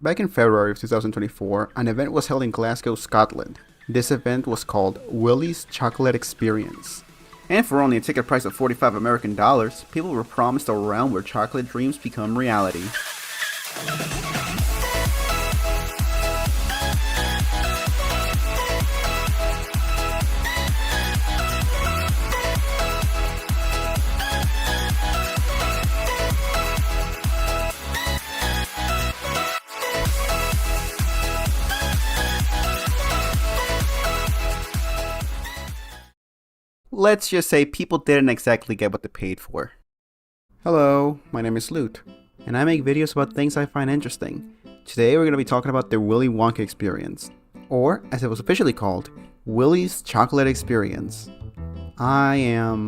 Back in February of 2024, an event was held in Glasgow, Scotland. This event was called Willy's Chocolate Experience. And for only a ticket price of $45 American, people were promised a realm where chocolate dreams become reality. Let's just say people didn't exactly get what they paid for. Hello, my name is Loot, and I make videos about things I find interesting. Today we're going to be talking about the Willy Wonka experience, or as it was officially called, Willy's Chocolate Experience. Oh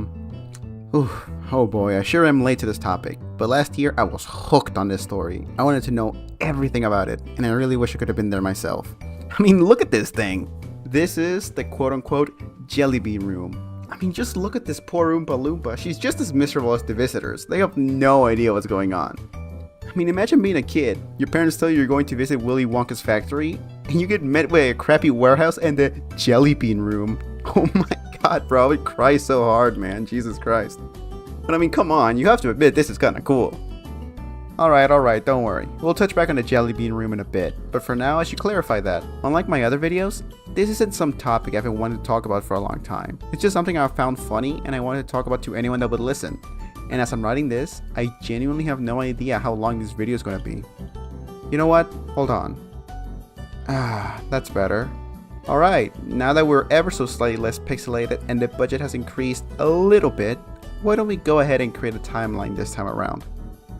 boy, I sure am late to this topic, but last year I was hooked on this story. I wanted to know everything about it, and I really wish I could have been there myself. I mean, look at this thing! This is the quote-unquote jelly bean room. I mean, just look at this poor Oompa Loompa. She's just as miserable as the visitors. They have no idea what's going on. I mean, imagine being a kid. Your parents tell you you're going to visit Willy Wonka's factory, and you get met with a crappy warehouse and the jelly bean room. Oh my god, bro, I would cry so hard, man. Jesus Christ. But I mean, come on, you have to admit this is kinda cool. Alright, don't worry. We'll touch back on the jelly bean room in a bit, but for now I should clarify that, unlike my other videos, this isn't some topic I've been wanting to talk about for a long time. It's just something I found funny and I wanted to talk about to anyone that would listen. And as I'm writing this, I genuinely have no idea how long this video is going to be. You know what? Hold on. That's better. Alright, now that we're ever so slightly less pixelated and the budget has increased a little bit, why don't we go ahead and create a timeline this time around?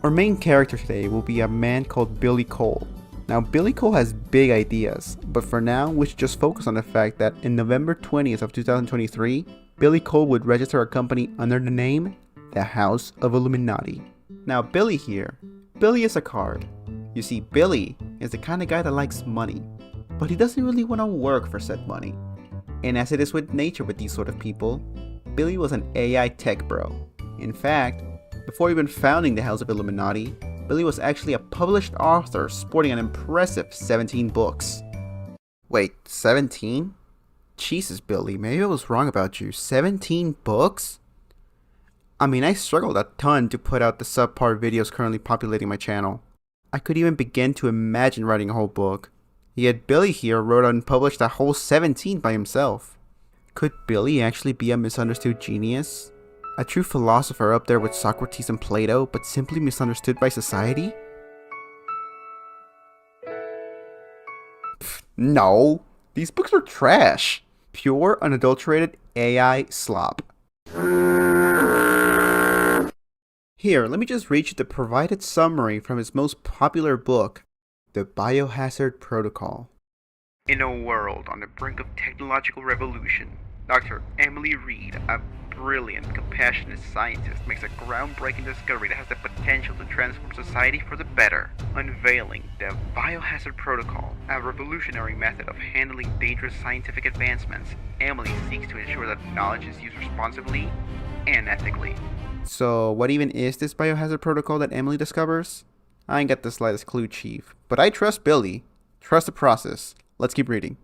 Our main character today will be a man called Billy Cole. Now, Billy Cole has big ideas, but for now, we should just focus on the fact that in November 20th of 2023, Billy Cole would register a company under the name The House of Illuminati. Now, Billy is a card. You see, Billy is the kind of guy that likes money, but he doesn't really want to work for said money. And as it is with nature with these sort of people, Billy was an AI tech bro. In fact, before even founding the House of Illuminati, Billy was actually a published author sporting an impressive 17 books. Wait, 17? Jesus, Billy, maybe I was wrong about you. 17 books? I mean, I struggled a ton to put out the subpar videos currently populating my channel. I could even begin to imagine writing a whole book. Yet Billy here wrote and published a whole 17 by himself. Could Billy actually be a misunderstood genius? A true philosopher up there with Socrates and Plato, but simply misunderstood by society? Pfft, no, these books are trash. Pure, unadulterated AI slop. Here, let me just read you the provided summary from his most popular book, The Biohazard Protocol. In a world on the brink of technological revolution, Dr. Emily Reed, a brilliant, compassionate scientist, makes a groundbreaking discovery that has the potential to transform society for the better. Unveiling the Biohazard Protocol, a revolutionary method of handling dangerous scientific advancements, Emily seeks to ensure that knowledge is used responsibly and ethically. So, what even is this Biohazard Protocol that Emily discovers? I ain't got the slightest clue, Chief, but I trust Billy. Trust the process. Let's keep reading.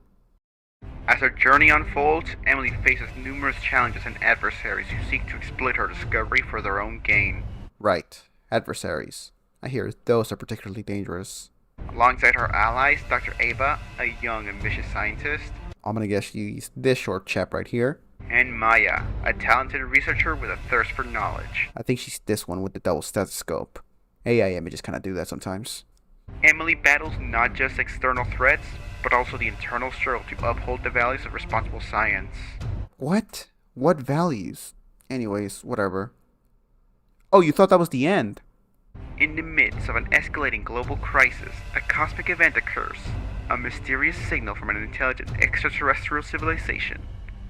As her journey unfolds, Emily faces numerous challenges and adversaries who seek to exploit her discovery for their own gain. Right, adversaries. I hear those are particularly dangerous. Alongside her allies, Dr. Ava, a young ambitious scientist. I'm gonna guess you use this short chap right here. And Maya, a talented researcher with a thirst for knowledge. I think she's this one with the double stethoscope. AI images kinda do that sometimes. Emily battles not just external threats, but also the internal struggle to uphold the values of responsible science. What? What values? Anyways, whatever. Oh, you thought that was the end? In the midst of an escalating global crisis, a cosmic event occurs. A mysterious signal from an intelligent extraterrestrial civilization.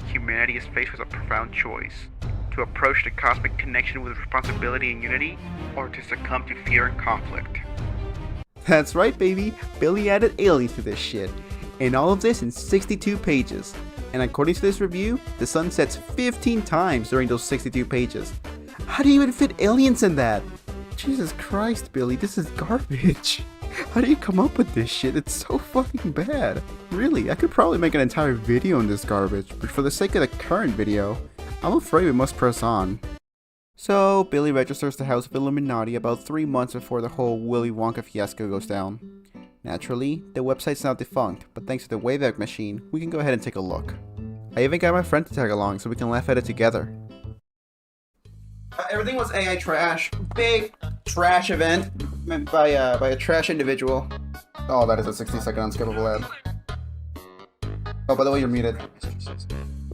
Humanity is faced with a profound choice. To approach the cosmic connection with responsibility and unity, or to succumb to fear and conflict. That's right, baby. Billy added aliens to this shit. And all of this in 62 pages. And according to this review, the sun sets 15 times during those 62 pages. How do you even fit aliens in that? Jesus Christ, Billy, this is garbage. How do you come up with this shit? It's so fucking bad. Really, I could probably make an entire video on this garbage, but for the sake of the current video, I'm afraid we must press on. So, Billy registers the House of Illuminati about 3 months before the whole Willy Wonka fiasco goes down. Naturally, the website's now defunct, but thanks to the Wayback Machine, we can go ahead and take a look. I even got my friend to tag along so we can laugh at it together. Everything was AI trash. Big trash event meant by a trash individual. Oh, that is a 60-second unskippable ad. Oh, by the way, you're muted.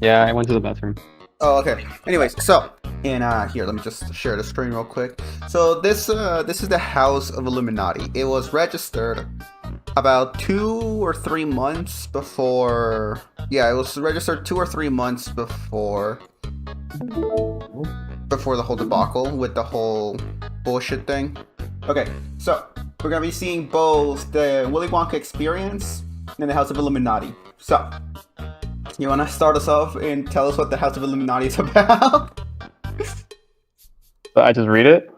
Yeah, I went to the bathroom. Oh, okay. Anyways, so here, let me just share the screen real quick. So this is the House of Illuminati. It was registered about 2 or 3 months before. Yeah, it was registered 2 or 3 months before the whole debacle with the whole bullshit thing. Okay, so we're gonna be seeing both the Willy Wonka experience and the House of Illuminati. So, you wanna start us off and tell us what the House of Illuminati is about? So I just read it?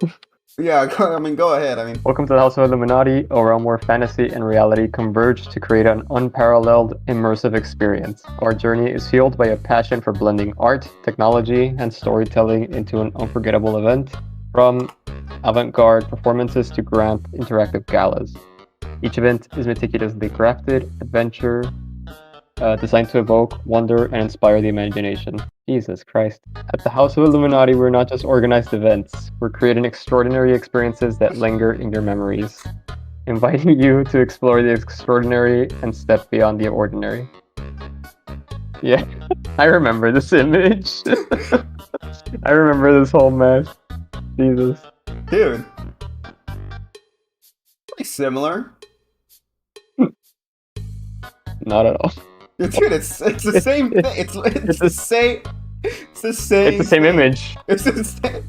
Yeah, go ahead. Welcome to the House of Illuminati, a realm where fantasy and reality converge to create an unparalleled, immersive experience. Our journey is fueled by a passion for blending art, technology, and storytelling into an unforgettable event, from avant-garde performances to grand interactive galas. Each event is meticulously crafted, adventure, designed to evoke wonder and inspire the imagination. Jesus Christ. At the House of Illuminati, we're not just organized events. We're creating extraordinary experiences that linger in your memories, inviting you to explore the extraordinary and step beyond the ordinary. Yeah, I remember this image. I remember this whole mess. Jesus. Dude. Pretty similar. Not at all. Dude, it's the same thing. It's the same. It's the same. It's the same image. It's the same.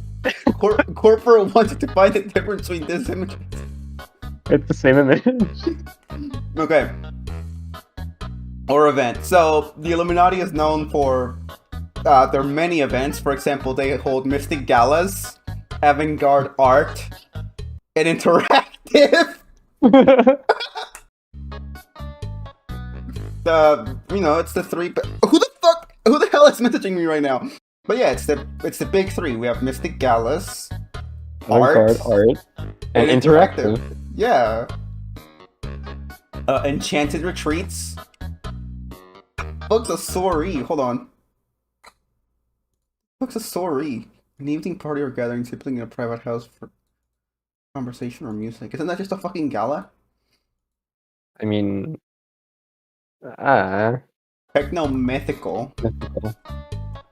Corporate wanted to find the difference between this image. It's the same image. Okay. Or event. So the Illuminati is known for their many events. For example, they hold mystic galas, avant-garde art, and interactive. It's the three. Who the hell is messaging me right now? But yeah, it's the big three. We have mystic galas, art, and interactive. Yeah. Enchanted retreats. Books of Sorry. Hold on. Books of Sorry. An evening party or gathering, typically in a private house for conversation or music. Isn't that just a fucking gala? I mean, Techno mythical.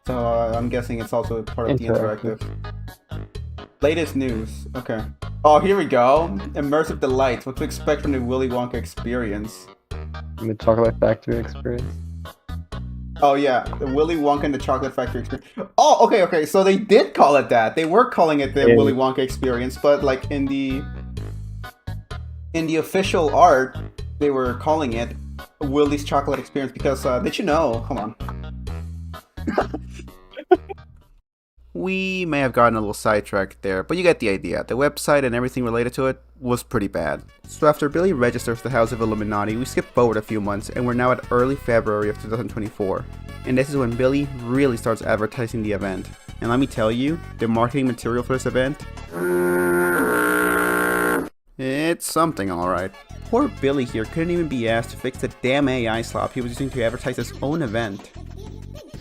So I'm guessing it's also part of the interactive. Latest news. Okay. Oh, here we go. Immersive delights. What to expect from the Willy Wonka experience. The Chocolate Factory experience. Oh yeah, the Willy Wonka and the Chocolate Factory experience. Oh, okay. So they did call it that. They were calling it the Willy Wonka experience, but like in the official art, they were calling it Willy's Chocolate Experience because did you know? Come on. We may have gotten a little sidetracked there, but you get the idea. The website and everything related to it was pretty bad. So after Billy registers the House of Illuminati, we skip forward a few months and we're now at early February of 2024. And this is when Billy really starts advertising the event. And let me tell you, the marketing material for this event, it's something alright. Poor Billy here couldn't even be asked to fix the damn AI slop he was using to advertise his own event.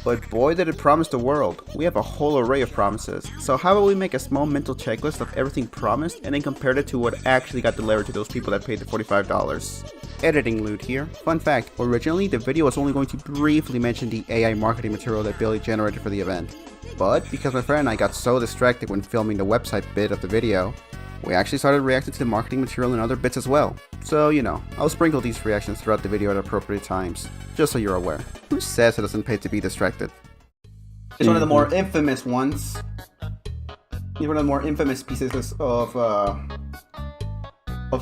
But boy did it promise the world. We have a whole array of promises. So how about we make a small mental checklist of everything promised and then compare it to what actually got delivered to those people that paid the $45. Editing loot here. Fun fact, originally the video was only going to briefly mention the AI marketing material that Billy generated for the event. But because my friend and I got so distracted when filming the website bit of the video, we actually started reacting to the marketing material and other bits as well. So, I'll sprinkle these reactions throughout the video at appropriate times, just so you're aware. Who says it doesn't pay to be distracted? It's one of the more infamous ones. One of the more infamous pieces of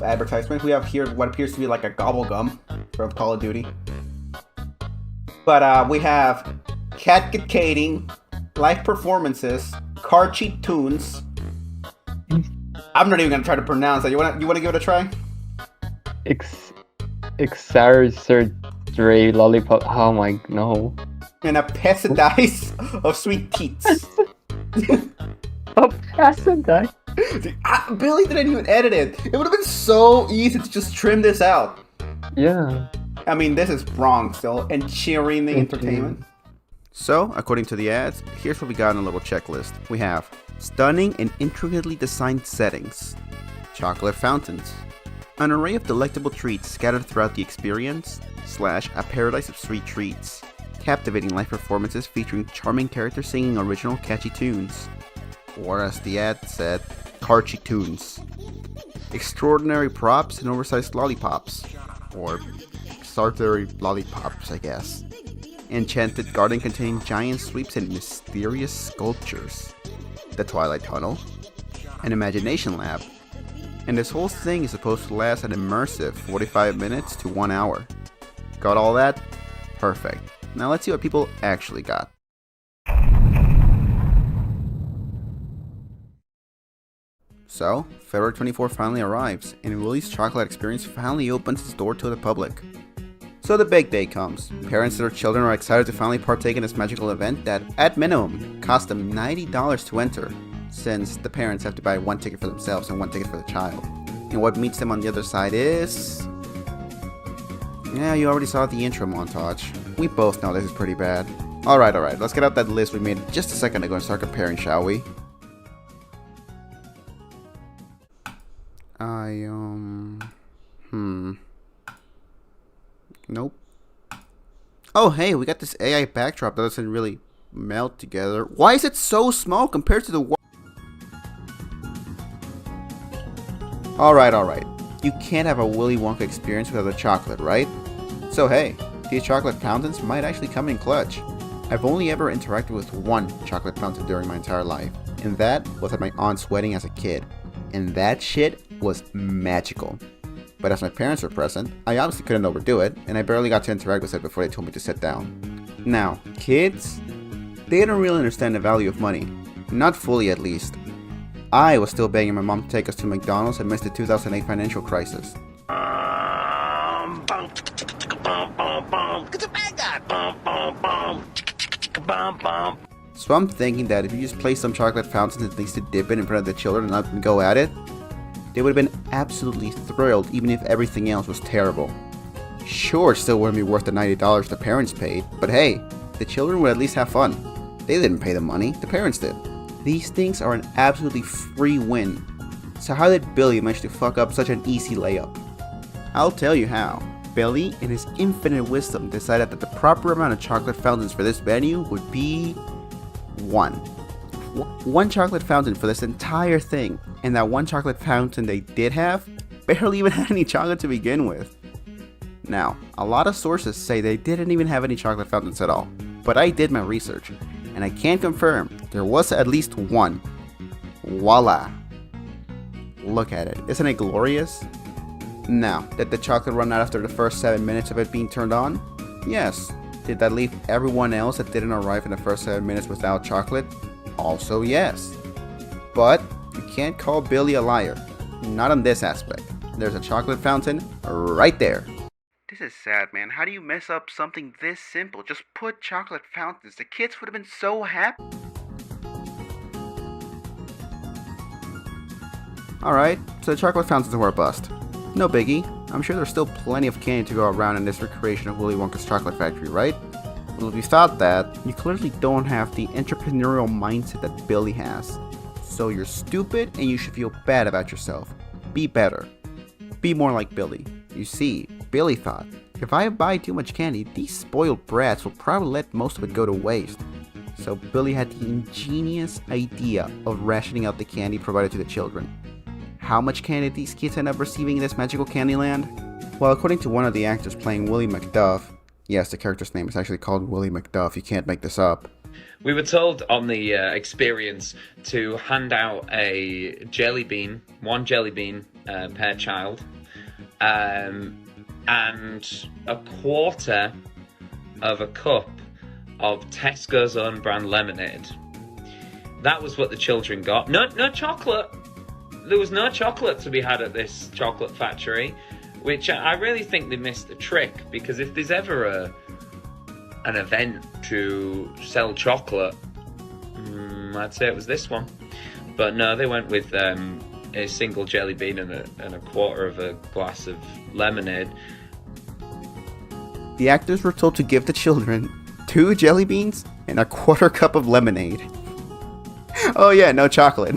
advertisement. We have here what appears to be like a gobble gum from Call of Duty. But we have catcading, live performances, car cheat tunes. I'm not even gonna try to pronounce that. You wanna give it a try? Ex Exarcerdre lollipop. Oh my no. And a paradise of sweet teats. Oh, Pasadine. Billy didn't even edit it. It would have been so easy to just trim this out. Yeah. I mean, this is Bronx, though, and cheering the entertainment. So, according to the ads, here's what we got on a little checklist. We have stunning and intricately designed settings, chocolate fountains, an array of delectable treats scattered throughout the experience, / a paradise of sweet treats, captivating live performances featuring charming characters singing original catchy tunes, or as the ad said, carchy tunes, extraordinary props and oversized lollipops, or sartary lollipops, I guess. Enchanted garden containing giant sweeps and mysterious sculptures. The Twilight Tunnel. An imagination lab. And this whole thing is supposed to last an immersive 45 minutes to 1 hour. Got all that? Perfect. Now let's see what people actually got. So, February 24 finally arrives, and Willy's chocolate experience finally opens its door to the public. So the big day comes. Parents and their children are excited to finally partake in this magical event that, at minimum, costs them $90 to enter, since the parents have to buy one ticket for themselves and one ticket for the child. And what meets them on the other side is... yeah, you already saw the intro montage. We both know this is pretty bad. Alright, let's get out that list we made just a second ago and start comparing, shall we? Nope. Oh, hey, we got this AI backdrop that doesn't really melt together. Why is it so small compared to the... Alright. You can't have a Willy Wonka experience without a chocolate, right? So hey, these chocolate fountains might actually come in clutch. I've only ever interacted with one chocolate fountain during my entire life, and that was at my aunt's wedding as a kid. And that shit was magical. But as my parents were present, I obviously couldn't overdo it, and I barely got to interact with it before they told me to sit down. Now, kids, they don't really understand the value of money. Not fully, at least. I was still begging my mom to take us to McDonald's amidst the 2008 financial crisis. So I'm thinking that if you just place some chocolate fountains at least to dip in front of the children and let them go at it, they would have been absolutely thrilled even if everything else was terrible. Sure, it still wouldn't be worth the $90 the parents paid, but hey, the children would at least have fun. They didn't pay the money, the parents did. These things are an absolutely free win. So how did Billy manage to fuck up such an easy layup? I'll tell you how. Billy, in his infinite wisdom, decided that the proper amount of chocolate fountains for this venue would be one chocolate fountain for this entire thing, and that one chocolate fountain they did have barely even had any chocolate to begin with. Now, a lot of sources say they didn't even have any chocolate fountains at all, but I did my research, and I can confirm there was at least one. Voila! Look at it, isn't it glorious? Now, did the chocolate run out after the first 7 minutes of it being turned on? Yes. Did that leave everyone else that didn't arrive in the first 7 minutes without chocolate? Also yes. But you can't call Billy a liar. Not on this aspect. There's a chocolate fountain right there. This is sad, man. How do you mess up something this simple? Just put chocolate fountains. The kids would have been so happy. Alright, so the chocolate fountains were a bust. No biggie. I'm sure there's still plenty of candy to go around in this recreation of Willy Wonka's chocolate factory, right? Well, if you thought that, you clearly don't have the entrepreneurial mindset that Billy has. So you're stupid and you should feel bad about yourself. Be better. Be more like Billy. You see, Billy thought, if I buy too much candy, these spoiled brats will probably let most of it go to waste. So Billy had the ingenious idea of rationing out the candy provided to the children. How much candy did these kids end up receiving in this magical Candyland? Well, according to one of the actors playing Willie McDuff, yes, the character's name is actually called Willie McDuff, you can't make this up. We were told on the experience to hand out a jelly bean, one jelly bean per child, and a quarter of a cup of Tesco's own brand lemonade. That was what the children got. No chocolate. There was no chocolate to be had at this chocolate factory. which I really think they missed the trick, because if there's ever an event to sell chocolate, I'd say it was this one. But no, they went with a single jelly bean and a quarter of a glass of lemonade. The actors were told to give the children 2 jelly beans and a quarter cup of lemonade. Oh yeah, no chocolate.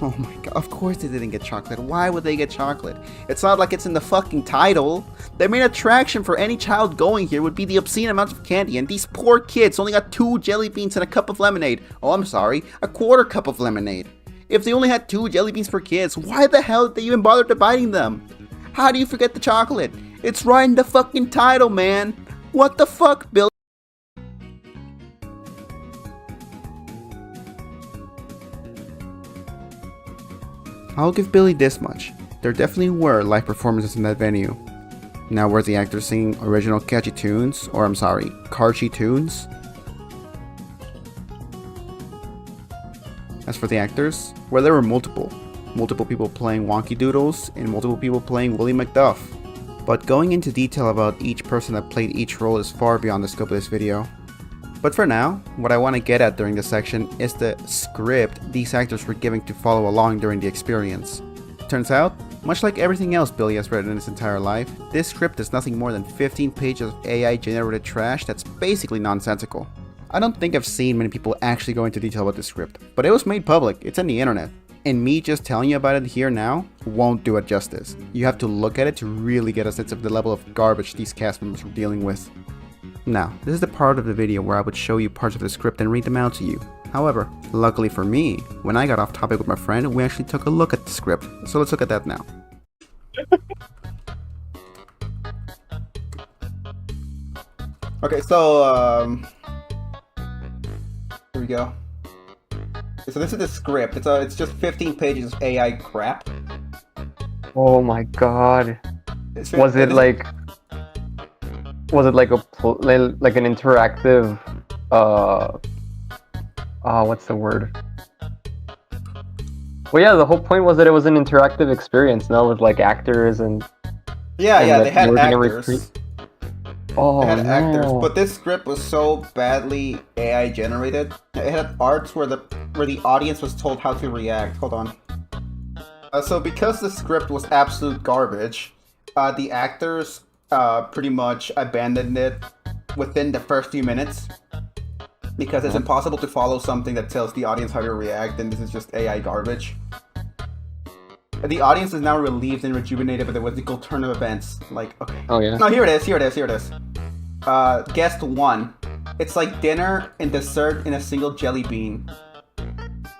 Oh my god, of course they didn't get chocolate. Why would they get chocolate? It's not like it's in the fucking title. The main attraction for any child going here would be the obscene amounts of candy, and these poor kids only got 2 jelly beans and a cup of lemonade. Oh, I'm sorry, a quarter cup of lemonade. If they only had 2 jelly beans per kids, why the hell did they even bother dividing them? How do you forget the chocolate? It's right in the fucking title, man. What the fuck, Bill? I'll give Billy this much. There definitely were live performances in that venue. Now, were the actors singing original catchy tunes? Or, I'm sorry, carchy tunes? As for the actors, well, there were multiple people playing Wonky Doodles and multiple people playing Willie McDuff. But going into detail about each person that played each role is far beyond the scope of this video. But for now, what I want to get at during this section is the script these actors were given to follow along during the experience. Turns out, much like everything else Billy has read in his entire life, this script is nothing more than 15 pages of AI generated trash that's basically nonsensical. I don't think I've seen many people actually go into detail about this script, but it was made public, it's on the internet. And me just telling you about it here now won't do it justice. You have to look at it to really get a sense of the level of garbage these cast members were dealing with. Now, this is the part of the video where I would show you parts of the script and read them out to you. However, luckily for me, when I got off topic with my friend, we actually took a look at the script. So let's look at that now. Okay, so, here we go. So this is the script. It's just 15 pages of AI crap. Oh my god. Was it like an interactive what's the word? Well, yeah, the whole point was that it was an interactive experience, no, with like actors and yeah, they had actors. Oh, they had no. actors, but this script was so badly AI generated. It had arts where the audience was told how to react. Hold on. So because the script was absolute garbage, the actors pretty much abandoned it within the first few minutes because it's impossible to follow something that tells the audience how to react, and this is just AI garbage. The audience is now relieved and rejuvenated by the whimsical turn of events. Like, okay. Oh yeah. No, here it is. Guest 1. It's like dinner and dessert in a single jelly bean.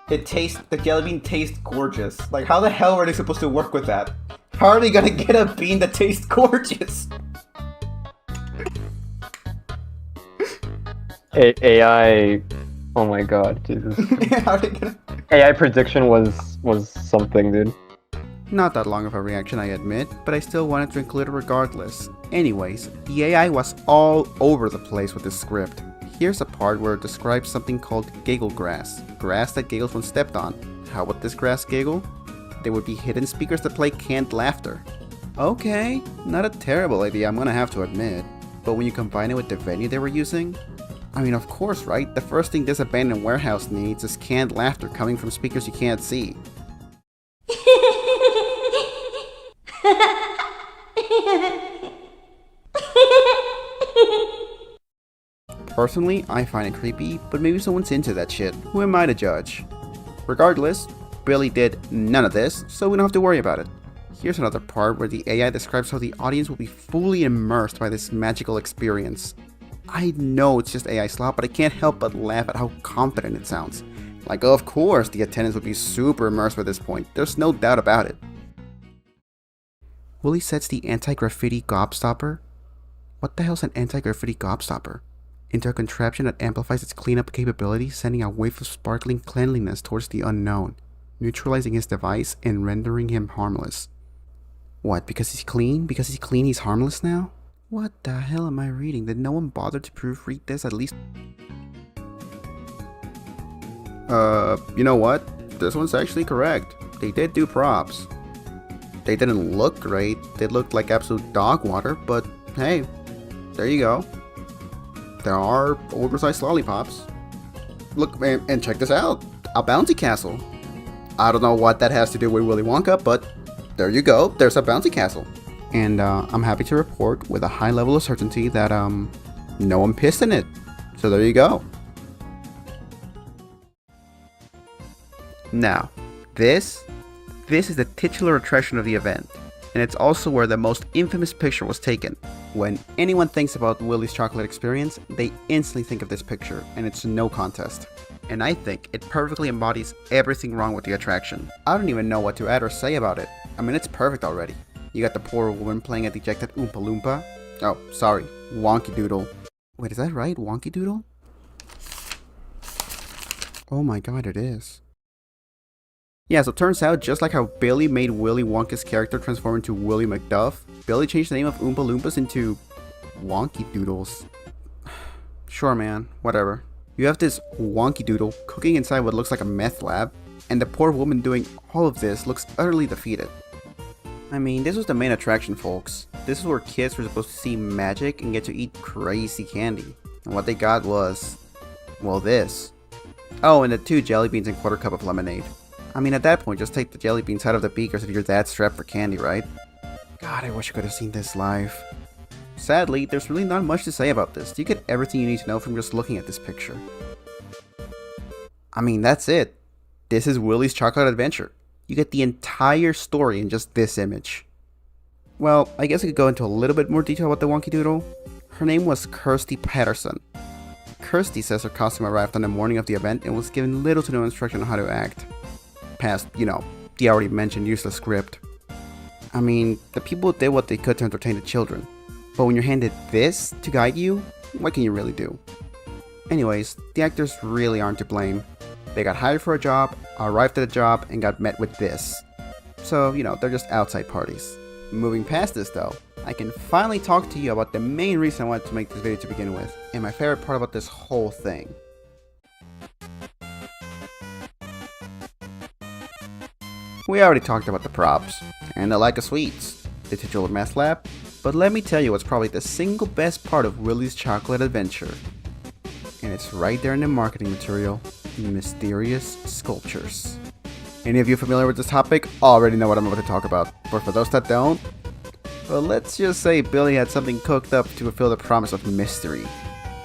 The jelly bean tastes gorgeous. Like, how the hell are they supposed to work with that? How are they gonna get a bean that tastes gorgeous? AI. Oh my god, Jesus. How are they gonna... AI prediction was something, dude. Not that long of a reaction, I admit, but I still wanted to include it regardless. Anyways, the AI was all over the place with this script. Here's a part where it describes something called giggle grass. Grass that giggles when stepped on. How would this grass giggle? There would be hidden speakers that play canned laughter. Okay, not a terrible idea, I'm gonna have to admit. But when you combine it with the venue they were using, I mean, of course, right? The first thing this abandoned warehouse needs is canned laughter coming from speakers you can't see. Personally, I find it creepy, but maybe someone's into that shit. Who am I to judge? Regardless, Billy did none of this, so we don't have to worry about it. Here's another part where the AI describes how the audience will be fully immersed by this magical experience. I know it's just AI slop, but I can't help but laugh at how confident it sounds. Like, of course, the attendants would be super immersed by this point. There's no doubt about it. Willy sets the anti-graffiti gobstopper. What the hell's an anti-graffiti gobstopper? Into a contraption that amplifies its cleanup capability, sending a wave of sparkling cleanliness towards the unknown, neutralizing his device and rendering him harmless. What, because he's clean? Because he's clean, he's harmless now? What the hell am I reading? Did no one bother to proofread this at least? You know what? This one's actually correct. They did do props. They didn't look great, they looked like absolute dog water, but hey, there you go. There are oversized lollipops. Look, and check this out, a bouncy castle. I don't know what that has to do with Willy Wonka, but there you go, there's a bouncy castle. And I'm happy to report with a high level of certainty that no one pissed in it. So there you go. Now, this is the titular attraction of the event, and it's also where the most infamous picture was taken. When anyone thinks about Willy's chocolate experience, they instantly think of this picture, and it's no contest. And I think it perfectly embodies everything wrong with the attraction. I don't even know what to add or say about it. I mean, it's perfect already. You got the poor woman playing a dejected Oompa Loompa. Oh, sorry, Wonky Doodle. Wait, is that right? Wonky Doodle? Oh my god, it is. Yeah, so it turns out, just like how Billy made Willy Wonka's character transform into Willy McDuff, Billy changed the name of Oompa Loompas into Wonky Doodles. Sure, man, whatever. You have this Wonky Doodle cooking inside what looks like a meth lab, and the poor woman doing all of this looks utterly defeated. I mean, this was the main attraction, folks. This is where kids were supposed to see magic and get to eat crazy candy. And what they got was, well, this. Oh, and the 2 jelly beans and quarter cup of lemonade. I mean, at that point, just take the jelly beans out of the beakers if you're that strapped for candy, right? God, I wish I could have seen this live. Sadly, there's really not much to say about this. You get everything you need to know from just looking at this picture. I mean, that's it. This is Willy's Chocolate Adventure. You get the entire story in just this image. Well, I guess I could go into a little bit more detail about the Wonky Doodle. Her name was Kirsty Patterson. Kirsty says her costume arrived on the morning of the event and was given little to no instruction on how to act. Past, you know, the already mentioned useless script. I mean, the people did what they could to entertain the children. But when you're handed this to guide you, what can you really do? Anyways, the actors really aren't to blame. They got hired for a job, arrived at a job, and got met with this. So, you know, they're just outside parties. Moving past this though, I can finally talk to you about the main reason I wanted to make this video to begin with, and my favorite part about this whole thing. We already talked about the props, and the lack of sweets, the titular meth lab, but let me tell you what's probably the single best part of Willy's Chocolate Adventure. And it's right there in the marketing material, mysterious sculptures. Any of you familiar with this topic already know what I'm about to talk about, but for those that don't, well, let's just say Billy had something cooked up to fulfill the promise of mystery.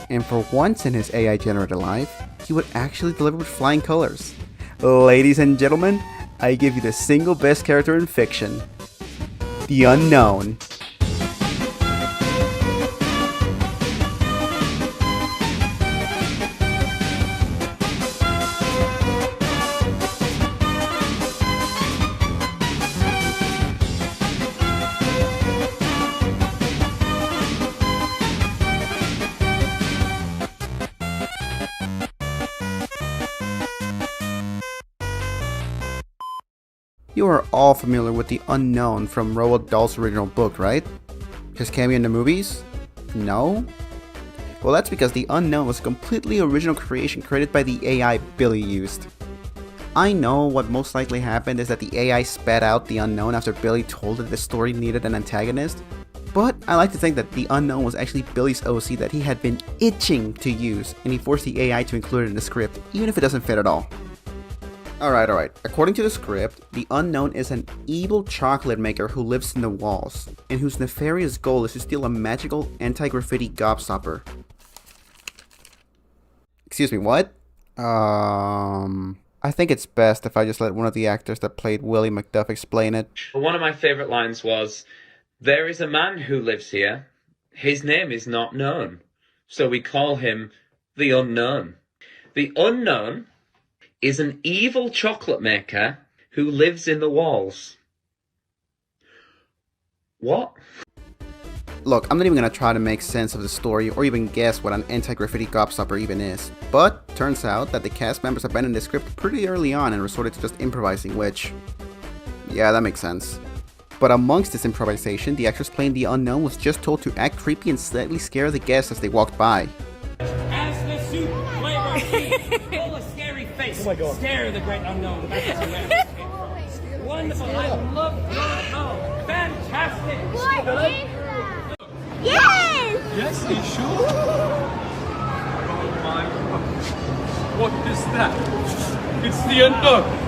And for once in his AI-generated life, he would actually deliver with flying colors. Ladies and gentlemen, I give you the single best character in fiction, the Unknown. You are all familiar with the Unknown from Roald Dahl's original book, right? His cameo in the movies? No? Well, that's because the Unknown was a completely original creation created by the AI Billy used. I know what most likely happened is that the AI spat out the Unknown after Billy told it the story needed an antagonist, but I like to think that the Unknown was actually Billy's OC that he had been itching to use, and he forced the AI to include it in the script, even if it doesn't fit at all. Alright. According to the script, the Unknown is an evil chocolate maker who lives in the walls, and whose nefarious goal is to steal a magical anti-graffiti gobstopper. Excuse me, what? I think it's best if I just let one of the actors that played Willy McDuff explain it. One of my favourite lines was, "There is a man who lives here. His name is not known, so we call him the Unknown. The Unknown is an evil chocolate maker who lives in the walls." What? Look, I'm not even gonna try to make sense of the story or even guess what an anti-graffiti gobstopper even is, but turns out that the cast members abandoned the script pretty early on and resorted to just improvising, which, yeah, that makes sense. But amongst this improvisation, the actress playing the Unknown was just told to act creepy and slightly scare the guests as they walked by. As the soup flavor full of scary face, stare the great unknown. Wonderful. I love your home. Fantastic. What is that? Yes! Yes, are you sure? Oh my God. What is that? It's the unknown.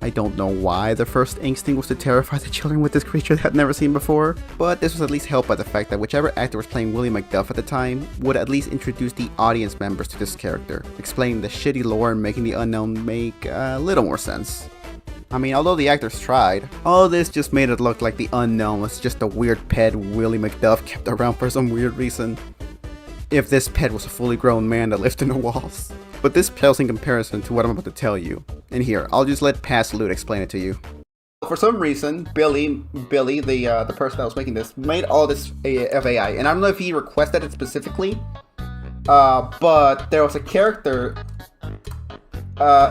I don't know why the first instinct was to terrify the children with this creature they had never seen before, but this was at least helped by the fact that whichever actor was playing Willie McDuff at the time would at least introduce the audience members to this character, explaining the shitty lore and making the unknown make a little more sense. I mean, although the actors tried, all this just made it look like the unknown was just a weird pet Willie McDuff kept around for some weird reason. If this pet was a fully grown man that lived in the walls. But this pales in comparison to what I'm about to tell you. And here, I'll just let Past Loot explain it to you. For some reason, Billy, the person that was making this, made all this of AI. And I don't know if he requested it specifically, but there was a character, there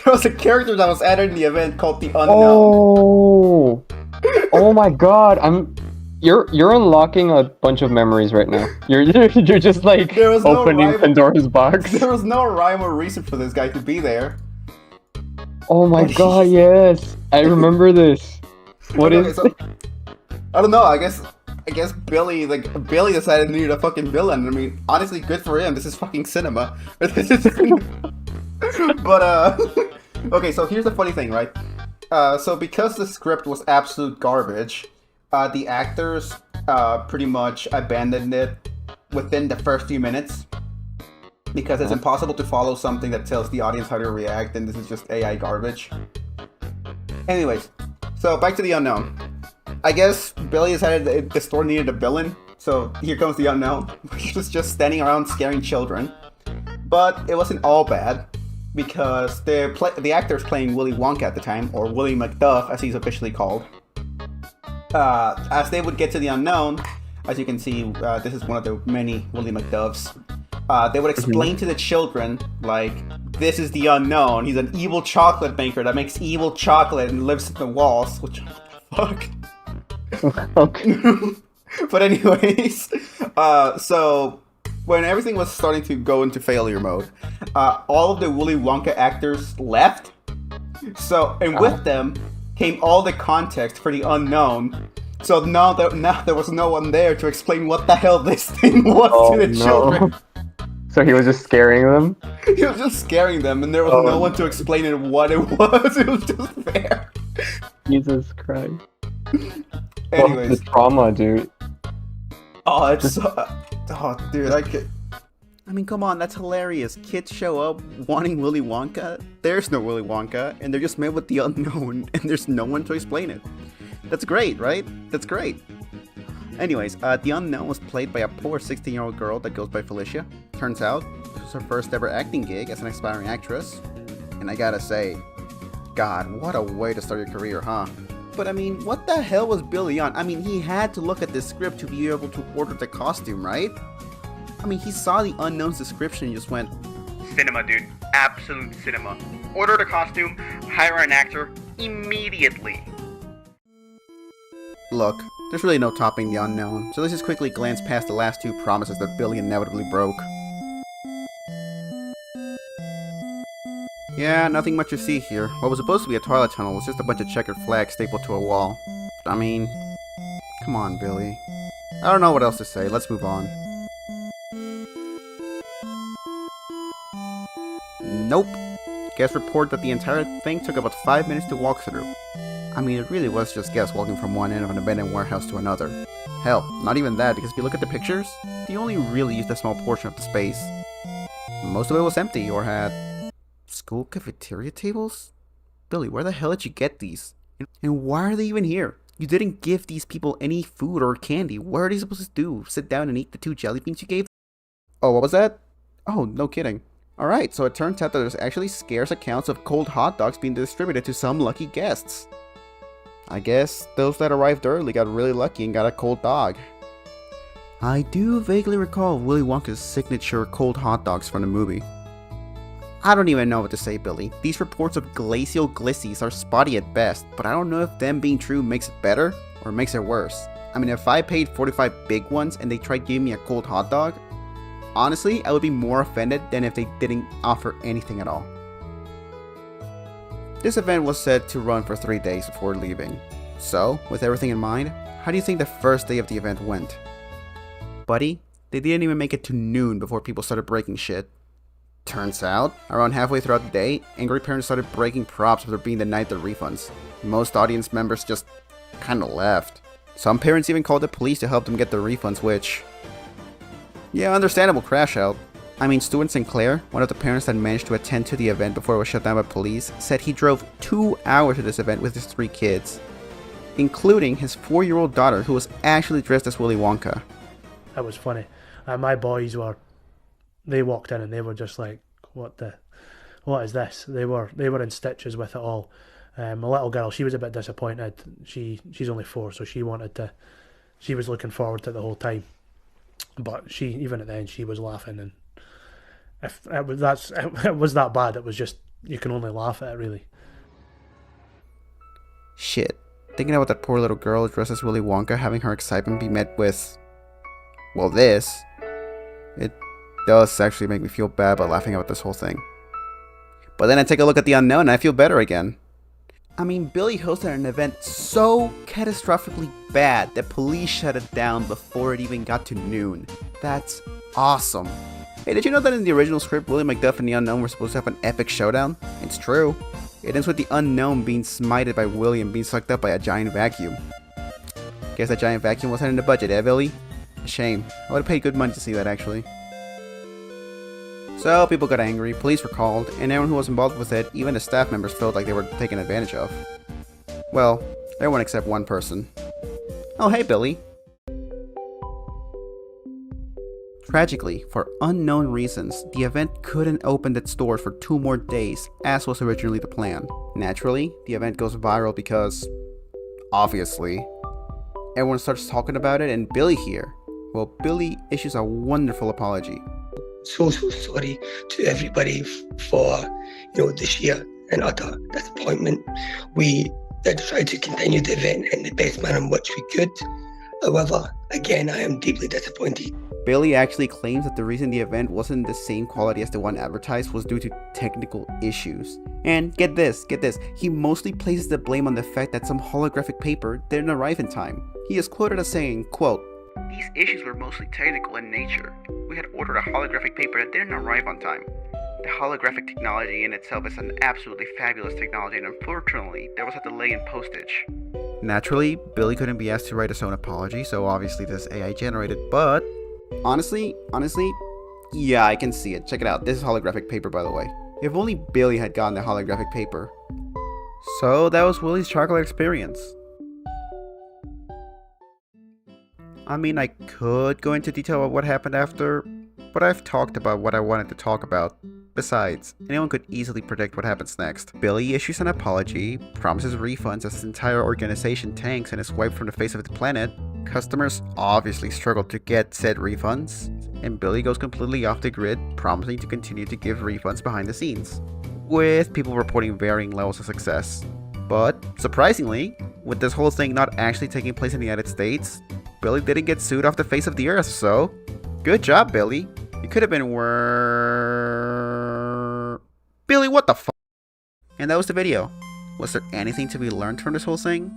was a character that was added in the event called the Unknown. Oh my God! You're unlocking a bunch of memories right now. You're just like opening Pandora's box. There was no rhyme or reason for this guy to be there. Oh my God! Yes, I remember this. What is? So, I don't know. I guess Billy decided he needed a fucking villain. I mean, honestly, good for him. This is fucking cinema. But okay. So here's the funny thing, right? So because the script was absolute garbage. The actors pretty much abandoned it within the first few minutes because it's impossible to follow something that tells the audience how to react, and this is just AI garbage. Anyways, so back to the unknown. I guess Billy decided the store needed a villain, so here comes the unknown, which was just standing around scaring children. But it wasn't all bad because the actors playing Willy Wonka at the time, or Willie McDuff as he's officially called. As they would get to the unknown, as you can see, this is one of the many Willie McDuffs. They would explain to the children, like, this is the unknown. He's an evil chocolate maker that makes evil chocolate and lives in the walls. Which, fuck. Okay. But anyways, so when everything was starting to go into failure mode, all of the Willy Wonka actors left. So, and with them came all the context for the unknown. So now there was no one there to explain what the hell this thing was to the children. So he was just scaring them? He was just scaring them, and there was no one to explain it what it was. It was just there. Jesus Christ. Anyways. The trauma, dude. Oh, it's dude, I mean, come on, that's hilarious. Kids show up wanting Willy Wonka. There's no Willy Wonka, and they're just met with the unknown, and there's no one to explain it. That's great, right? That's great. Anyways, the unknown was played by a poor 16-year-old girl that goes by Felicia. Turns out, this was her first ever acting gig as an aspiring actress. And I gotta say, God, what a way to start your career, huh? But I mean, what the hell was Billy on? I mean, he had to look at this script to be able to order the costume, right? I mean, he saw the unknown's description and just went, cinema, dude. Absolute cinema. Order the costume, hire an actor, immediately. Look, there's really no topping the unknown, so let's just quickly glance past the last two promises that Billy inevitably broke. Yeah, nothing much to see here. What was supposed to be a toilet tunnel was just a bunch of checkered flags stapled to a wall. I mean, come on, Billy. I don't know what else to say, let's move on. Nope. Guests report that the entire thing took about 5 minutes to walk through. I mean, it really was just guests walking from one end of an abandoned warehouse to another. Hell, not even that, because if you look at the pictures, they only really used a small portion of the space. Most of it was empty, or had school cafeteria tables? Billy, where the hell did you get these? And why are they even here? You didn't give these people any food or candy. What are they supposed to do? Sit down and eat the 2 jelly beans you gave them? Oh, what was that? Oh, no kidding. Alright, so it turns out that there's actually scarce accounts of cold hot dogs being distributed to some lucky guests. I guess those that arrived early got really lucky and got a cold dog. I do vaguely recall Willy Wonka's signature cold hot dogs from the movie. I don't even know what to say, Billy. These reports of glacial glissies are spotty at best, but I don't know if them being true makes it better or makes it worse. I mean, if I paid 45 big ones and they tried giving me a cold hot dog, honestly, I would be more offended than if they didn't offer anything at all. This event was said to run for 3 days before leaving. So, with everything in mind, how do you think the first day of the event went? Buddy, they didn't even make it to noon before people started breaking shit. Turns out, around halfway throughout the day, angry parents started breaking props after being denied their refunds. Most audience members just kinda left. Some parents even called the police to help them get their refunds, which... yeah, understandable crash out. I mean, Stuart Sinclair, one of the parents that managed to attend to the event before it was shut down by police, said he drove 2 hours to this event with his 3 kids, including his 4-year-old daughter who was actually dressed as Willy Wonka. That was funny. My boys they walked in and they were just like, what is this? They were in stitches with it all. My little girl, she was a bit disappointed. She's only 4, so she was looking forward to it the whole time. But even at the end, she was laughing, and if it was that bad, it was just, you can only laugh at it, really. Shit. Thinking about that poor little girl dressed as Willy Wonka having her excitement be met with, well, this, it does actually make me feel bad about laughing about this whole thing. But then I take a look at the unknown and I feel better again. I mean, Billy hosted an event so catastrophically bad that police shut it down before it even got to noon. That's awesome. Hey, did you know that in the original script, Willie McDuff and the Unknown were supposed to have an epic showdown? It's true. It ends with the Unknown being smited by Willie and being sucked up by a giant vacuum. Guess that giant vacuum wasn't in the budget, eh, Billy? A shame. I would have paid good money to see that, actually. So, people got angry, police were called, and everyone who was involved with it, even the staff members, felt like they were taken advantage of. Well, everyone except one person. Oh, hey, Billy. Tragically, for unknown reasons, the event couldn't open its doors for 2 more days, as was originally the plan. Naturally, the event goes viral because, obviously, everyone starts talking about it, and Billy here. Well, Billy issues a wonderful apology. So sorry to everybody for, the sheer and utter disappointment. We did try to continue the event in the best manner in which we could. However, again, I am deeply disappointed. Billy actually claims that the reason the event wasn't the same quality as the one advertised was due to technical issues. And get this, he mostly places the blame on the fact that some holographic paper didn't arrive in time. He is quoted as saying, quote, "These issues were mostly technical in nature. We had ordered a holographic paper that didn't arrive on time. The holographic technology in itself is an absolutely fabulous technology, and unfortunately, there was a delay in postage." Naturally, Billy couldn't be asked to write his own apology, so obviously this is AI generated, but honestly, yeah, I can see it. Check it out. This is holographic paper, by the way. If only Billy had gotten the holographic paper. So that was Willy's chocolate experience. I mean, I could go into detail about what happened after, but I've talked about what I wanted to talk about. Besides, anyone could easily predict what happens next. Billy issues an apology, promises refunds as his entire organization tanks and is wiped from the face of the planet. Customers obviously struggle to get said refunds, and Billy goes completely off the grid, promising to continue to give refunds behind the scenes, with people reporting varying levels of success. But, surprisingly, with this whole thing not actually taking place in the United States, Billy didn't get sued off the face of the earth, so good job, Billy. You could have been Billy, what the fuck? And that was the video. Was there anything to be learned from this whole thing?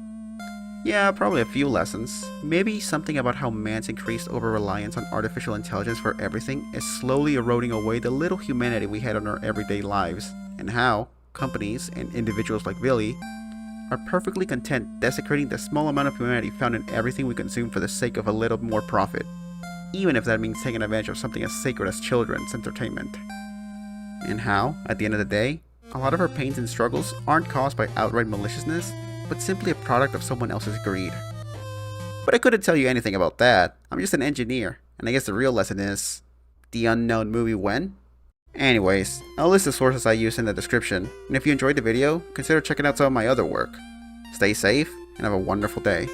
Yeah, probably a few lessons. Maybe something about how man's increased over-reliance on artificial intelligence for everything is slowly eroding away the little humanity we had in our everyday lives, and how companies and individuals like Billy are perfectly content desecrating the small amount of humanity found in everything we consume for the sake of a little more profit, even if that means taking advantage of something as sacred as children's entertainment. And how, at the end of the day, a lot of our pains and struggles aren't caused by outright maliciousness, but simply a product of someone else's greed. But I couldn't tell you anything about that. I'm just an engineer, and I guess the real lesson is, the unknown movie when? Anyways, I'll list the sources I use in the description, and if you enjoyed the video, consider checking out some of my other work. Stay safe, and have a wonderful day.